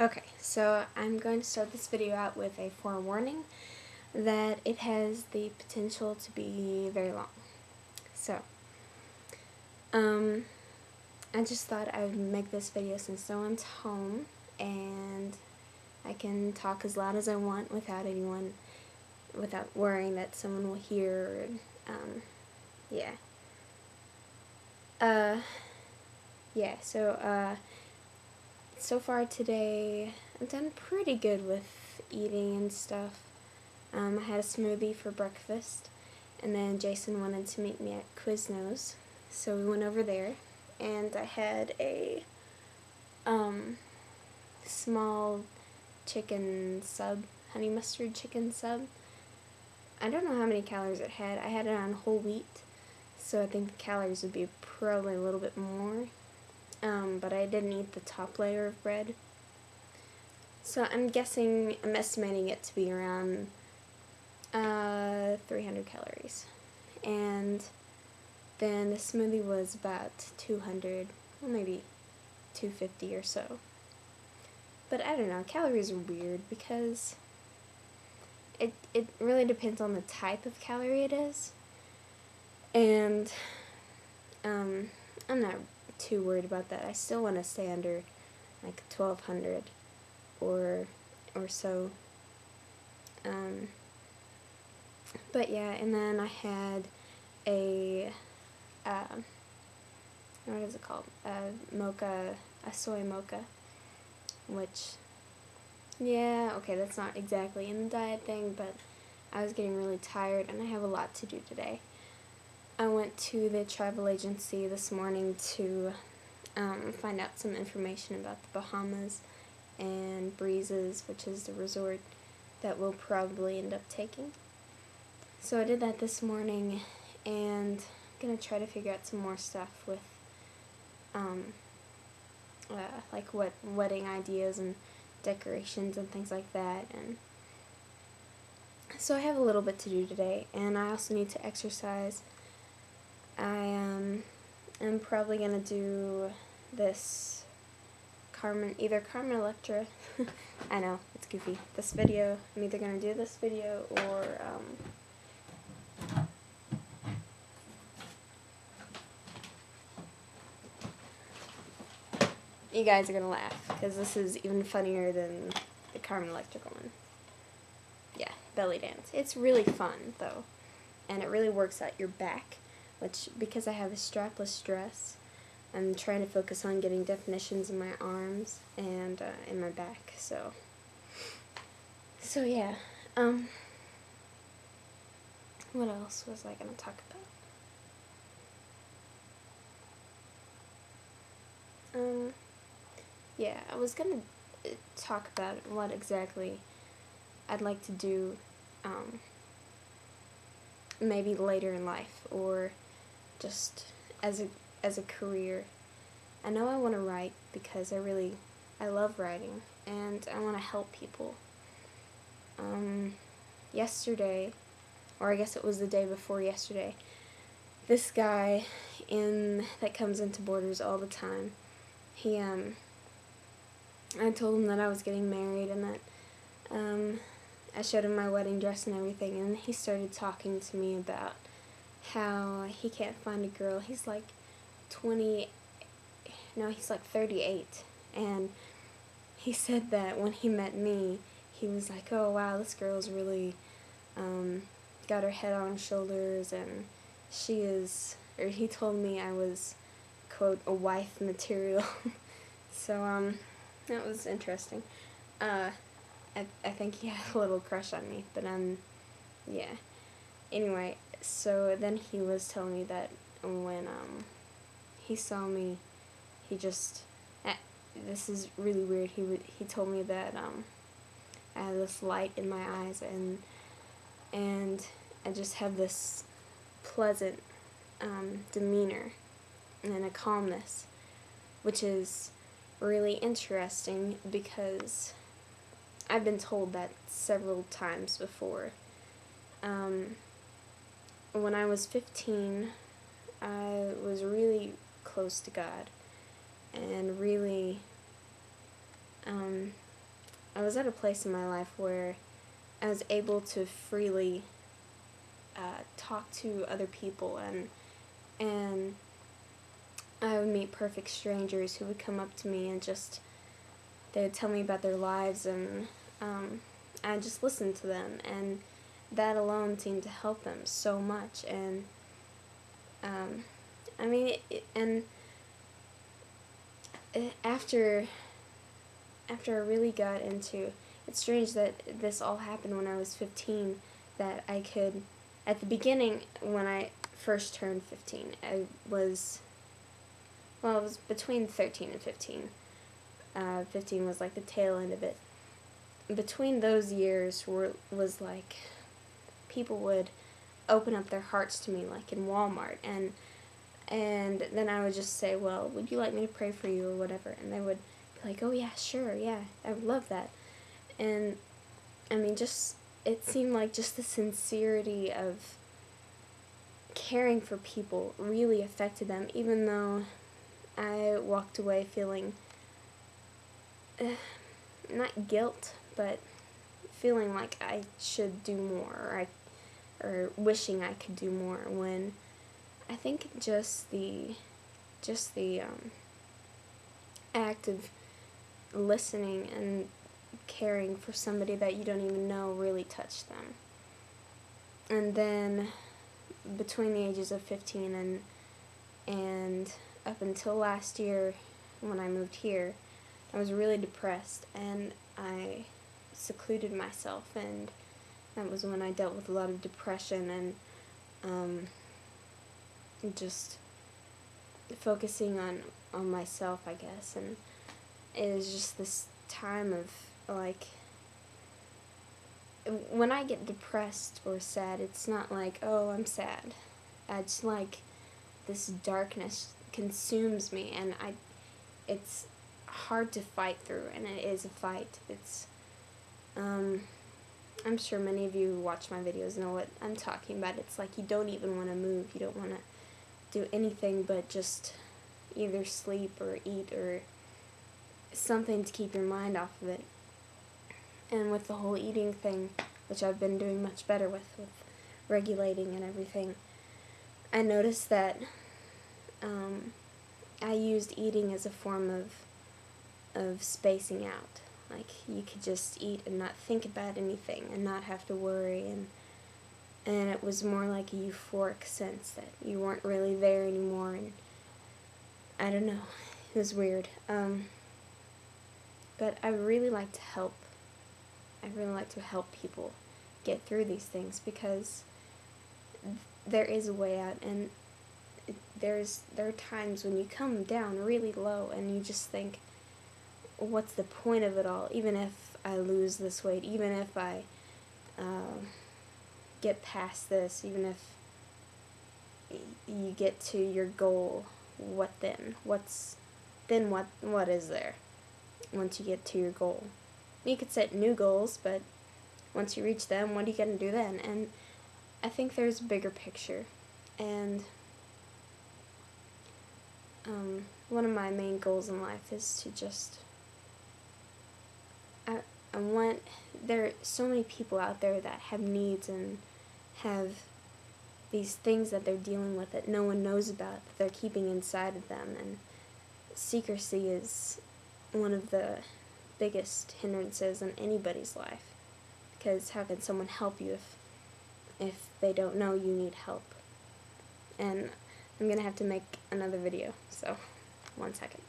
Okay, so I'm going to start this video out with a forewarning that it has the potential to be very long. So, I just thought I would make this video since no one's home and I can talk as loud as I want without worrying that someone will hear, yeah. So far today, I've done pretty good with eating and stuff. I had a smoothie for breakfast, and then Jason wanted to meet me at Quiznos, so we went over there, and I had a small chicken sub, honey mustard chicken sub. I don't know how many calories it had. I had it on whole wheat, so I think the calories would be probably a little bit more. But I didn't eat the top layer of bread. So I'm estimating it to be around 300 calories. And then the smoothie was about 200, well, maybe 250 or so. But I don't know, calories are weird because it really depends on the type of calorie it is. And I'm not too worried about that. I still want to stay under like 1200 or so. But yeah, and then I had a what is it called? A soy mocha, which, yeah, okay, that's not exactly in the diet thing, but I was getting really tired and I have a lot to do today. I went to the travel agency this morning to find out some information about the Bahamas and Breezes, which is the resort that we'll probably end up taking. So I did that this morning, and I'm going to try to figure out some more stuff with like what wedding ideas and decorations and things like that. And so I have a little bit to do today, and I also need to exercise. I am probably going to do this either Carmen Electra, I know, it's goofy, this video, I'm either going to do this video or, you guys are going to laugh, because this is even funnier than the Carmen Electra one. Yeah, belly dance. It's really fun, though, and it really works out your back, which, because I have a strapless dress, I'm trying to focus on getting definitions in my arms and in my back, so yeah. What else was I going to talk about? Yeah, I was going to talk about what exactly I'd like to do, maybe later in life, or just as a career. I know I want to write because I love writing, and I want to help people. Yesterday, or I guess it was the day before yesterday, this guy that comes into Borders all the time, I told him that I was getting married and that I showed him my wedding dress and everything, and he started talking to me about how he can't find a girl. He's like 38, and he said that when he met me, he was like, oh wow, this girl's really got her head on shoulders, and he told me I was, quote, a wife material. So that was interesting. I think he had a little crush on me, but yeah. Anyway, so then he was telling me that when he saw me, this is really weird. He told me that I have this light in my eyes, and I just have this pleasant demeanor and a calmness, which is really interesting because I've been told that several times before. When I was 15, I was really close to God and really I was at a place in my life where I was able to freely talk to other people, and I would meet perfect strangers who would come up to me and just, they would tell me about their lives, and I just listened to them, and that alone seemed to help them so much. And I mean, after I really got into, it's strange that this all happened when I was 15, that I could, at the beginning, when I first turned 15, I was, well, it was between 13 and 15. 15 was like the tail end of it. Between those years was like, people would open up their hearts to me, like in Walmart, and then I would just say, well, would you like me to pray for you or whatever, and they would be like, oh yeah, sure, yeah, I would love that. And I mean, just, it seemed like just the sincerity of caring for people really affected them, even though I walked away feeling not guilt, but feeling like I should do more, or wishing I could do more, when I think just the act of listening and caring for somebody that you don't even know really touched them. And then between the ages of 15 and up until last year when I moved here, I was really depressed, and I secluded myself, and that was when I dealt with a lot of depression, and just focusing on myself, I guess. And it was just this time of, like, when I get depressed or sad, it's not like, oh, I'm sad. It's like this darkness consumes me, and it's hard to fight through, and it is a fight. It's, I'm sure many of you who watch my videos know what I'm talking about. It's like you don't even want to move, you don't want to do anything but just either sleep or eat or something to keep your mind off of it. And with the whole eating thing, which I've been doing much better with regulating and everything, I noticed that I used eating as a form of spacing out. Like, you could just eat and not think about anything and not have to worry, and it was more like a euphoric sense that you weren't really there anymore, and I don't know, it was weird. But I really like to help. I really like to help people get through these things, because there is a way out, and there are times when you come down really low and you just think, what's the point of it all? Even if I lose this weight, even if I get past this, even if you get to your goal, what then? What is there once you get to your goal? You could set new goals, but once you reach them, what are you going to do then? And I think there's a bigger picture, and one of my main goals in life is to just, there are so many people out there that have needs and have these things that they're dealing with that no one knows about, that they're keeping inside of them, and secrecy is one of the biggest hindrances in anybody's life, because how can someone help you if they don't know you need help? And I'm gonna have to make another video, so 1 second.